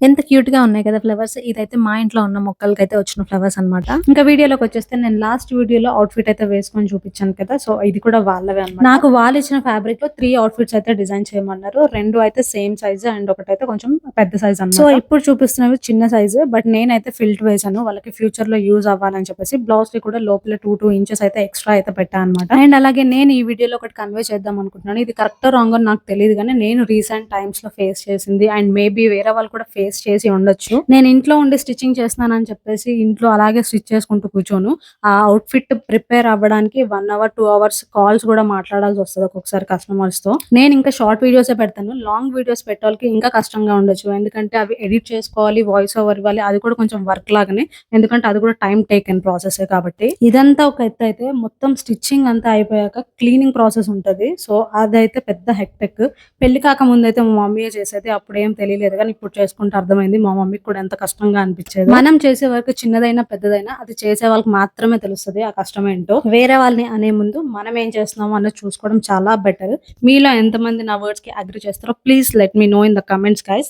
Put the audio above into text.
ఎంత క్యూట్ గా ఉన్నాయి కదా ఫ్లవర్స్. ఇదైతే మా ఇంట్లో ఉన్న మొక్కలకైతే వచ్చిన ఫ్లవర్స్ అన్నమాట. ఇంకా వీడియోలోకి వచ్చేస్తే నేను లాస్ట్ వీడియోలో అవుట్‌ఫిట్ అయితే వేసుకొని చూపించాను కదా! సో ఇది కూడా వాళ్ళవే అన్నమాట. నాకు వాళ్ళు ఇచ్చిన ఫ్యాబ్రిక్‌లో 3 అవుట్‌ఫిట్స్ అయితే డిజైన్ చేయమన్నారు. 2 అయితే సేమ్ సైజ్ అండ్ ఒకటైతే కొంచెం పెద్ద సైజ్ అన్నమాట. సో ఇప్పుడు చూపిస్తున్నవి చిన్న సైజు. బట్ నేనైతే ఫిల్ట్ వేసాను. వాళ్ళకి ఫ్యూచర్‌లో యూజ్ అవ్వాలని చెప్పేసి బ్లౌజ్‌కి కూడా లోపల 2 ఇంచెస్ అయితే ఎక్స్‌ట్రా అయితే పెట్టా అన్నమాట. అండ్ అలాగే నేను ఈ వీడియోలో ఒకటి కన్వే చేద్దాం అనుకుంటున్నాను. ఇది కరెక్టో రాంగో నాకు తెలీదు గానీ నేను రీసెంట్ టైమ్స్‌లో ఫేస్ చేసింది అండ్ మేబీ వేరే వాళ్ళు కూడా ఫేస్ చేసి ఉండొచ్చు. నేను ఇంట్లో ఉండి స్టిచ్చింగ్ చేస్తున్నానని చెప్పేసి ఇంట్లో అలాగే స్టిచ్ చేసుకుంటూ కూర్చోను. ఆ అవుట్‌ఫిట్ ప్రిపేర్ అవ్వడానికి 1 అవర్, 2 అవర్స్ కాల్స్ కూడా మాట్లాడాల్సొస్తది ఒక్కొక్కసారి కస్టమర్స్‌తో. నేను ఇంకా షార్ట్ వీడియోసే పెడతాను. లాంగ్ వీడియోస్ పెట్టేవాళ్ళకి ఇంకా కష్టంగా ఉండొచ్చు. ఎందుకంటే అవి ఎడిట్ చేసుకోవాలి, వాయిస్ ఓవర్ ఇవ్వాలి. అది కూడా కొంచెం వర్క్ లాగానే. ఎందుకంటే అది కూడా టైమ్ టేకెన్ ప్రాసెసే కాబట్టి. ఇదంతా ఒక ఎత్తయితే మొత్తం స్టిచ్చింగ్ అంతా అయిపోయాక క్లీనింగ్ ప్రాసెస్ ఉంటది. సో అదైతే పెద్ద హెక్టిక్. పెళ్లి కాకముందయితే మా మమ్మీయే చేసేది. అప్పుడేం తెలియలేదు గానీ ఇప్పుడు చేసుకుంటే అర్థమైంది. మా మమ్మీకి కూడా ఎంత కష్టంగా అనిపిచ్చేదో. మనం చేసే వర్క్ చిన్నదైనా, పెద్దదైనా అది చేసే వాళ్ళకి మాత్రమే తెలుస్తది ఆ కష్టమేంటో. వేరే వాళ్ళని అనే ముందు మనం ఏం చేస్తున్నామో అన్నది చూసుకోవడం చాలా బెటర్. మీలో ఎంతమంది నా వర్డ్స్‌కి అగ్రీ చేస్తారో please let me know in the comments guys.